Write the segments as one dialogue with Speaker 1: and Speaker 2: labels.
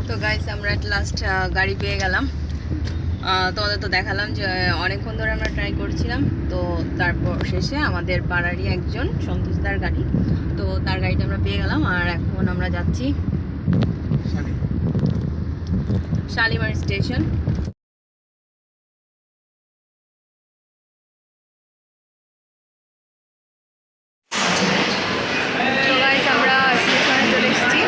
Speaker 1: তো গাইস আমরা at last গাড়ি পেয়ে গেলাম। তোমাদের তো দেখালাম যে অনেকক্ষণ ধরে আমরা ট্রাই করছিলাম। তো তারপর শেষে আমাদের পাড়ারই একজন সন্তোষদার গাড়ি, তো তার গাড়িটা আমরা পেয়ে গেলাম। আর এখন আমরা যাচ্ছি শালিমার স্টেশন। তো গাইস আমরা স্টেশনে চলে এসেছি।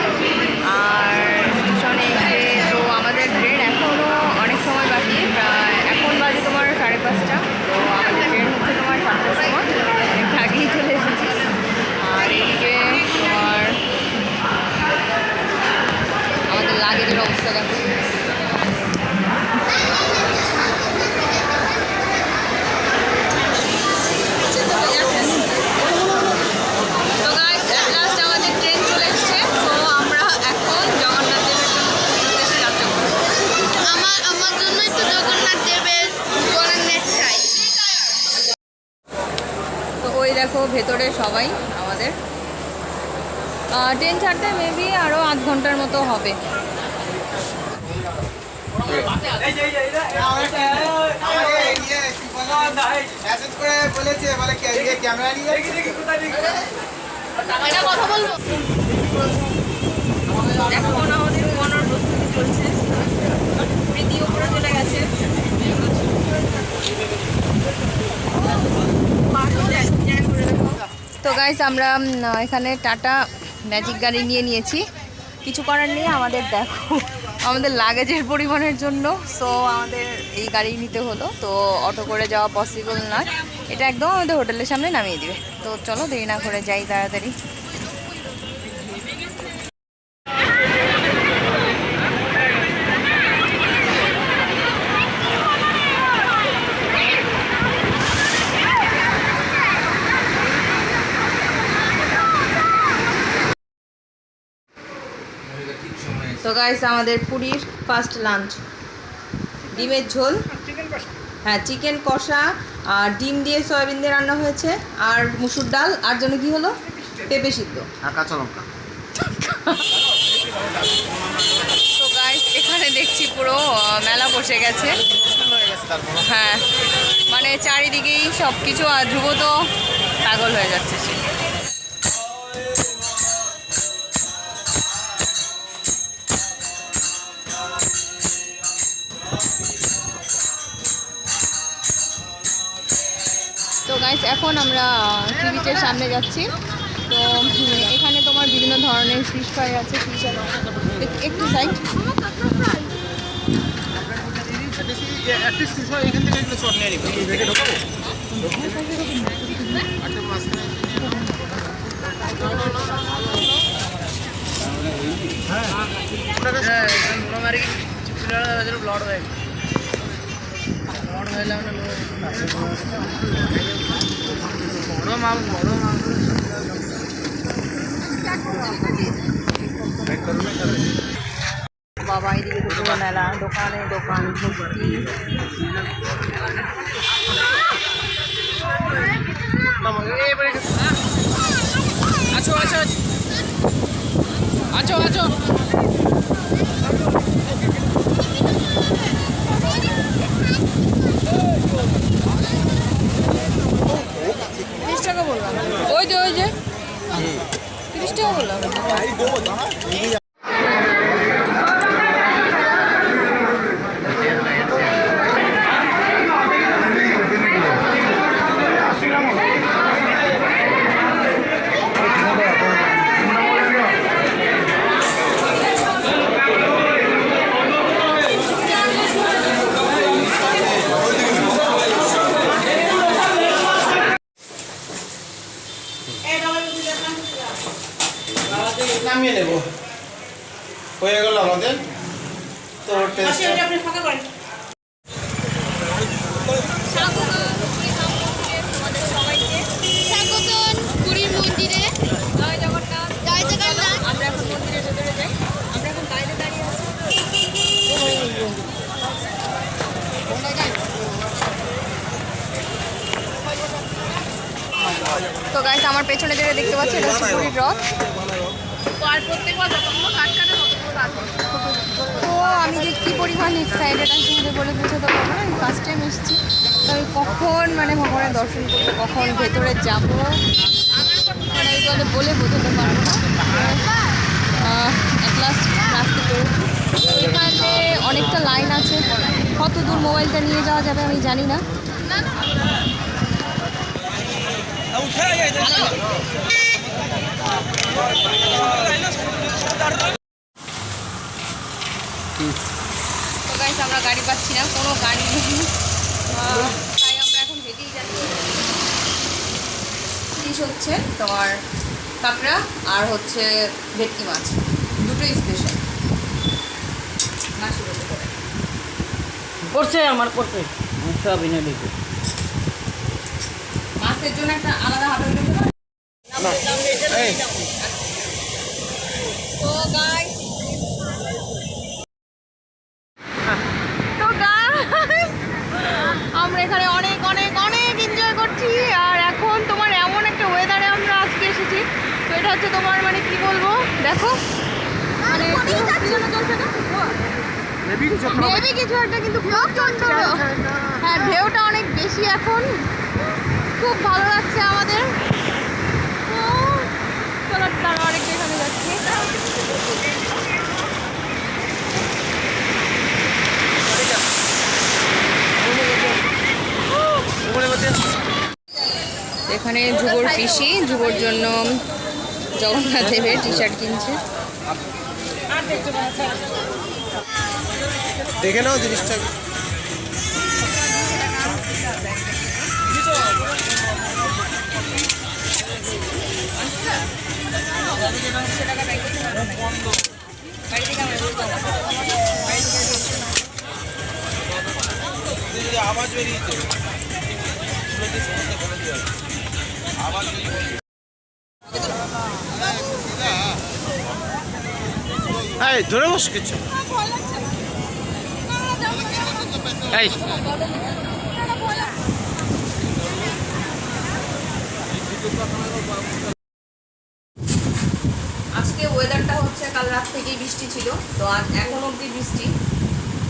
Speaker 1: আর স্টেশনে এসে তো আমাদের ট্রেন এখনও অনেক সময় বাকি, প্রায় এখন বাজে তোমার 5:30। তো আমাদের ট্রেন হচ্ছে তোমার 7টার সময়, অনেকটা আগেই চলে এসেছি। আর এইদিকে তোমার আমাদের লাগেজের অবস্থা দেখো। দেখো ভেতরে সবাই আমাদের ট্রেন ছাড়তে মেবি আরও 8 ঘন্টার মতো হবে। এখন আমাদের ঘুমানোর প্রস্তুতি চলছে। প্রীতি উপরে চলে গেছে। তো গাইস আমরা এখানে টাটা ম্যাজিক গাড়ি নিয়ে নিয়েছি। কিছু করার নেই, আমাদের দেখো আমাদের লাগেজের পরিমাণের জন্য সো আমাদের এই গাড়ি নিতে হলো। তো অটো করে যাওয়া পসিবল নয়, এটা একদম আমাদের হোটেলের সামনে নামিয়ে দিবে। তো চলো দেরি না করে যাই তাড়াতাড়ি। তো গাইস আমাদের পুরীর ফার্স্ট লাঞ্চ, ডিমের ঝোল, হ্যাঁ চিকেন কষা আর ডিম দিয়ে সয়াবিন দিয়ে রান্না হয়েছে, আর মুসুর ডাল, আর জন্য কি হলো পেঁপে সিদ্ধ আর কাঁচা লঙ্কা। তো গাইস এখানে দেখছি পুরো মেলা বসে গেছে। হ্যাঁ মানে চারিদিকেই সব কিছু, আর ধ্রুব তো পাগল হয়ে যাচ্ছে সে। তো গাইস এখন আমরা সি বিচের সামনে যাচ্ছি। তো এখানে তোমার বিভিন্ন ধরনের ফিশ ফ্রাই আছে, ফিশ একটু সাইড বাবা এদিকে তো পুরো মেলা, দোকানে দোকান ভর্তি। আছো আছো আছো আছো বললাম, ওই যে 30 টাকা বললাম।
Speaker 2: নামিয়ে নেব, হয়ে গেল আমাদের। তো
Speaker 1: পুরীর মন্দিরে জয় জগন্নাথ, জয় জগন্নাথ। আমরা এখন মন্দিরের ভেতরে যাই। আমরা এখন বাইরে দাঁড়িয়ে আছি। তো গাইস আমার পেছনে যেটা দেখতে পাচ্ছি এটা হচ্ছে পুরীর রথ। আর প্রত্যেকবার যতগুলো কাট কাটা তো আমি যে কী পরিমাণ এক্সাইটেড আমি তোমাদের বলে বোঝাতে পারবো না। আমি ফার্স্ট টাইম এসেছি, তো আমি কখন মানে ভগবানের দর্শন করবো, কখন ভেতরে যাবো মানে আমি তোমাদের বলে বোঝাতে পারবো না। এক লাস্ট রাস্তা পেরেছি। এখানে অনেকটা লাইন আছে, কত দূর মোবাইলটা নিয়ে যাওয়া যাবে আমি জানি না। তো গাইস আমরা গাড়ি পাচ্ছি না, কোনো গাড়ি নেই, তাই আমরা এখন হেঁটেই যাচ্ছি। ফিশ হচ্ছে তোমার কাঁকড়া আর হচ্ছে ভেটকি মাছ, দুটোই স্পেশাল মাছ বলতে পারে।
Speaker 3: পড়ছে আমার পড়ছে সবই না দেখে
Speaker 1: মাছের জন্য একটা আলাদা হাতে দিতে পারে। তো গাইস আমরা এখানে অনেক অনেক অনেক এনজয় করছি। আর এখন তোমার এমন একটা ওয়েদারে আমরা আজকে এসেছি, তো এটা হচ্ছে তোমার মানে কি বলবো, দেখো মানে মেবি কিছু একটা, কিন্তু প্রচন্ড হ্যাঁ ঢেউটা অনেক বেশি এখন, খুব ভালো লাগছে আমাদের। তো চলো তারা আরেকটা এখানে যাচ্ছি। এখানে যুবর পিসি যুবর জন্য জগন্নাথ দেবের টি শার্ট কিনছে।
Speaker 2: দেখে নাও জিনিসটা। আওয়াজ বেরিয়েছে, ধরে বস কিছু।
Speaker 1: আজকে ওয়েদারটা হচ্ছে কাল রাত থেকেই বৃষ্টি ছিল, তো আজ এখন অবধি বৃষ্টি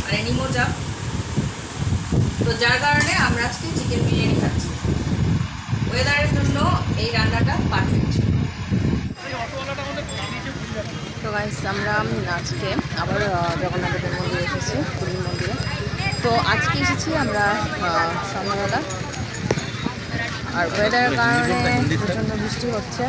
Speaker 1: মানে নিম্নচাপ, তো যার কারণে আমরা আজকে চিকেন বিরিয়ানি খাচ্ছি। ওয়েদারের জন্য এই রান্নাটা পারফেক্ট। তো গাইস আমরা আজকে আবার জগন্নাথ দেবের মন্দিরে এসেছি, পুরী মন্দিরে। তো আজকে এসেছি আমরা সন্ধ্যাবেলা, আর ওয়েদারের কারণে প্রচণ্ড বৃষ্টি হচ্ছে।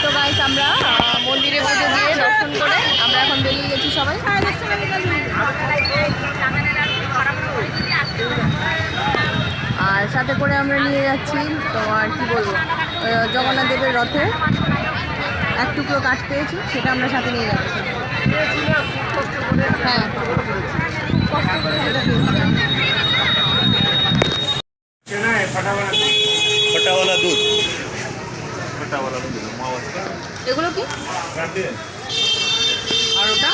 Speaker 1: তো গাইস আমরা মন্দিরে পুজো দিয়ে দর্শন করে আমরা এখন বেরিয়ে গেছি সবাই। আর সাথে করে আমরা নিয়ে যাচ্ছি তোমার কি বলবো, জগন্নাথ দেবের রথে এক টুকরো কাঠ পেয়েছি, সেটা আমরা সাথে নিয়ে যাচ্ছি। হ্যাঁ কষ্ট করে সেটা
Speaker 4: फटावाला दूध फटावाला दूध
Speaker 1: এগুলো কি আর ওটা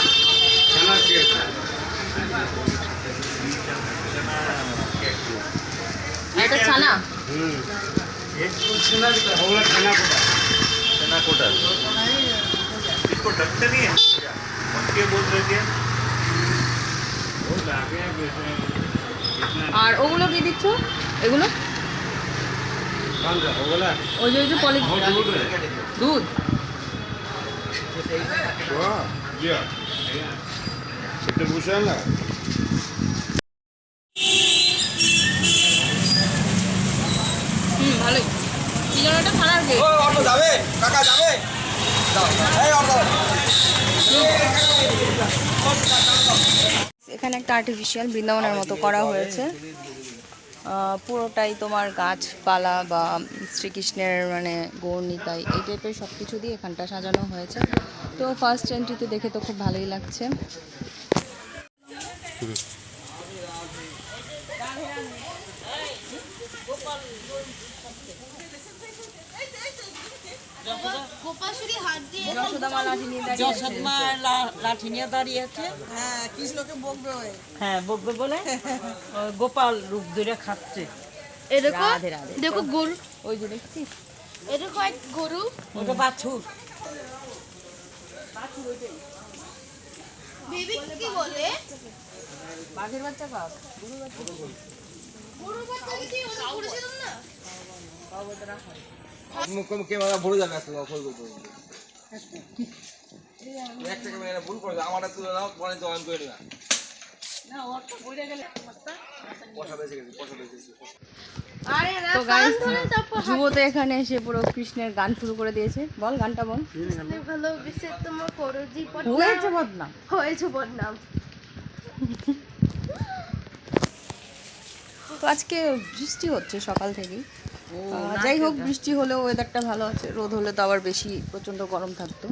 Speaker 1: এটা ছানা।
Speaker 4: चना कोटा इसको ढकते नहीं है पक्के बोल रहे थे।
Speaker 1: আর ওগুলো কি দিচ্ছ? এগুলো ওই যে পলি দুধ। ভালোই কি যেন একটা খানার কেক।
Speaker 2: যাবে কাকা যাবে।
Speaker 1: এখানে একটা আর্টিফিশিয়াল বৃন্দাবনের মতো করা হয়েছে, পুরোটাই তোমার গাছপালা বা শ্রীকৃষ্ণের মানে গৌর নিতাই এই টাইপের সব কিছু দিয়ে এখানটা সাজানো হয়েছে। তো ফার্স্ট এন্ট্রিতে দেখে তো খুব ভালোই লাগছে। যশোদামা লাঠি নিয়ে দাঁড়িয়ে আছে।
Speaker 3: যশোদমা লাঠি নিয়ে দাঁড়িয়ে আছে।
Speaker 5: হ্যাঁ কৃষ্ণকে বকবে ওই।
Speaker 3: হ্যাঁ বকবে বলে ও গোপাল রূপ ধরে খাচ্ছে।
Speaker 6: এরকম
Speaker 1: রাধে রাধে।
Speaker 6: দেখো গরু,
Speaker 1: ওই যে দেখছিস
Speaker 6: এরকম এক গরু।
Speaker 3: ওটা বাছুর।
Speaker 6: বেবি কি বলে?
Speaker 1: বাঘের বাচ্চা কাক
Speaker 6: গরুর বাচ্চা কি ওটা করেছিলাম না?
Speaker 2: ক্যামেরা ভরে যাবে আসলে অফল করতে একটা ক্যামেরা ভুল করে আমারটা তুলে নাও পরে জয়েন করে নিবা
Speaker 6: আরে না,
Speaker 1: তো গাইস
Speaker 6: তারপর
Speaker 1: যুব তো এখানে এসে পুরো কৃষ্ণের গান শুরু করে দিয়েছে। বল গানটা বল।
Speaker 6: ভালোবেসে তোমার করজি
Speaker 1: হয়েছে বদনাম।
Speaker 6: হয়েছে বদনাম।
Speaker 1: তো আজকে বৃষ্টি হচ্ছে সকাল থেকেই। যাই হোক, বৃষ্টি হলেও ওয়েদারটা ভালো আছে। রোদ হলে তো আবার বেশি প্রচণ্ড গরম থাকতো।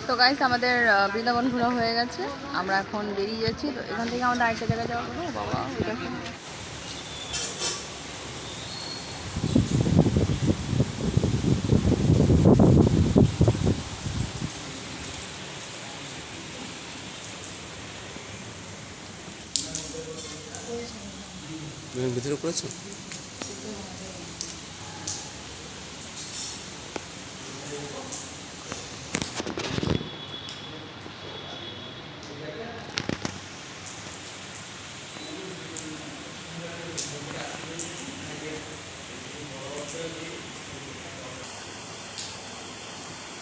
Speaker 1: তো গাইস আমাদের বৃন্দাবন ঘোরা হয়ে গেছে, আমরা এখন বেরিয়ে যাচ্ছি। তো এখান থেকে আমাদের আরেকটা জায়গায় যাওয়া হলো। বাবা ওই দেখো
Speaker 2: ভিতরে করেছো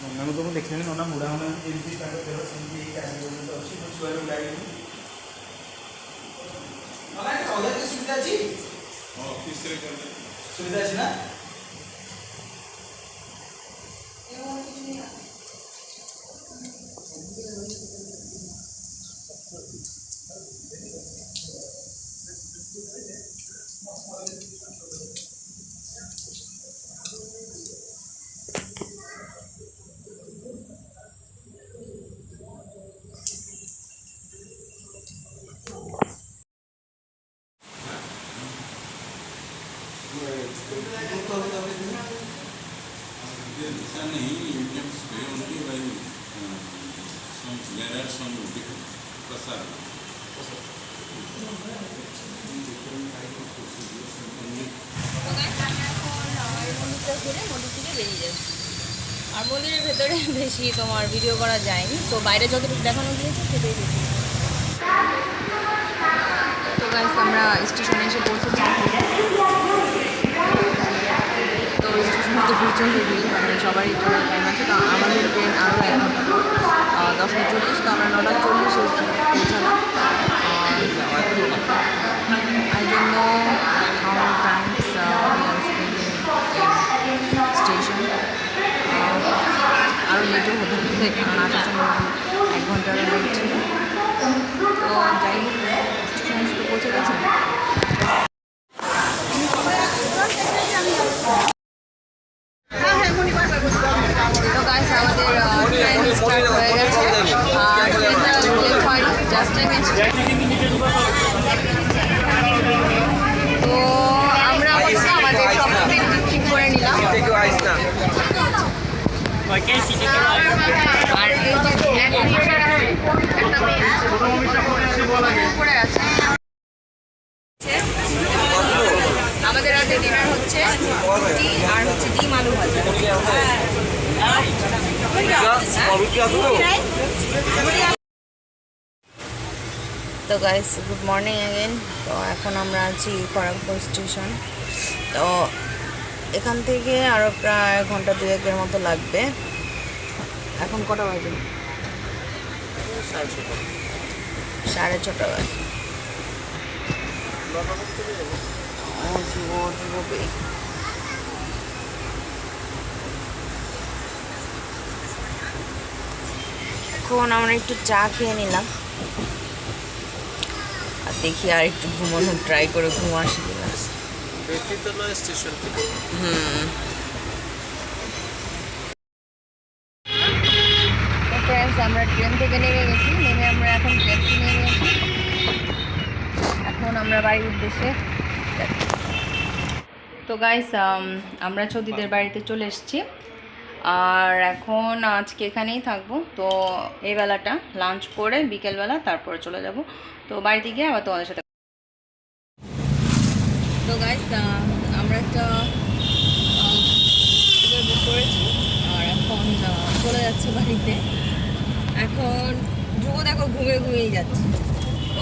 Speaker 7: ନନାଙ୍କୁ ତ ମୁଁ ଦେଖିଲିନି, ନନା ବୁଢ଼ା ମାନେ ଯେମିତି ତାଙ୍କ ଦେହ ସେମିତି ଆଜି ପର୍ଯ୍ୟନ୍ତ ଅଛି। ମୋ ଛୁଆରୁ ଗାଇନି। ସୁବିଧା ଅଛି, ସୁବିଧା ଅଛି ନା?
Speaker 1: আর মন্দিরের ভেতরে বেশি তোমার ভিডিও করা যায়নি, তো বাইরে যতটুকু দেখানো গিয়েছে সেটাই দেখি। তো গাইস আমরা স্টেশনে এসে পৌঁছেছি। তো স্টেশনে তো প্রচণ্ড ভিড়, মানে সবারই ট্রেনের টাইম আছে। তো আমাদের ট্রেন আরও 1 ঘন্টা পর 10:40। তো আমরা 9:40 পৌঁছালাম। I don't know how many times we are spending in station. আরও লেটও হতে পারে, কারণ আসার জন্য 1 ঘন্টারও লেট ছিল। তো যাই হোক, স্টেশনে এসে তো পৌঁছে গেছে। তো গাইস আমাদের ট্রেন স্টার্ট হয়ে গেছে, আর ট্রেনটা লেট হয়নি, জাস্ট টাইমে এসেছে। তো আমরা আমাদের সব সিট ঠিক করে নিলাম। আর এই যে একটা মেয়ে উপরে আছে। আমাদের রাতে ডিনার হচ্ছে রুটি আর হচ্ছে ডিম আলু ভাজা। তো গাইস গুড মর্নিং অ্যাগেন। তো এখন আমরা আছি খড়গপুর স্টেশন। তো এখান থেকে আরও প্রায় ঘন্টা 2-1 মতো লাগবে। এখন কটা বাজে? 6:30 বাজে। এখন আমরা একটু চা খেয়ে নিলাম। দেখি আর একটু ঘুমানোর ট্রাই করে ঘুম আসি কিনা।
Speaker 4: বেশি তো নয় স্টেশন থেকে।
Speaker 1: তো ফ্রেন্ডস আমরা ট্রেন থেকে নেমে গেছি, নেমে আমরা এখন ট্যাক্সি নিয়ে নিয়েছি। এখন আমরা বাড়ির উদ্দেশ্যে যাচ্ছি। তো গাইস আমরা চৌদিদের বাড়িতে চলে এসেছি আর এখন আজকে এখানেই থাকবো। তো এই বেলাটা লাঞ্চ করে বিকেলবেলা তারপরে চলে যাব। তো বাড়িতে গিয়ে আবার তোমাদের সাথে। তো গাইস আমরা একটা বুক করেছি আর এখন চলে যাচ্ছে বাড়িতে। এখন ধ্রুব দেখো ঘুমিয়েই যাচ্ছে,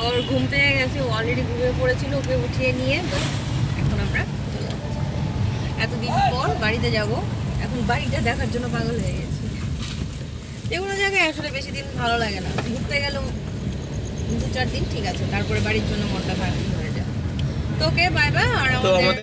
Speaker 1: ওর ঘুম পেয়ে গেছে, ও অলরেডি ঘুমিয়ে পড়েছিল, ওকে উঠিয়ে নিয়ে বাস এখন আমরা চলে যাচ্ছি। এতদিন পর বাড়িতে যাব, এখন বাড়িটা দেখার জন্য পাগল হয়ে গেছি। এগুলো জায়গায় আসলে বেশি দিন ভালো লাগে না, ঘুরতে গেলেও 2-4 দিন ঠিক আছে, তারপরে বাড়ির জন্য মনটা খারাপ হয়ে যায়। তো ওকে বাই বাই। আর আমাদের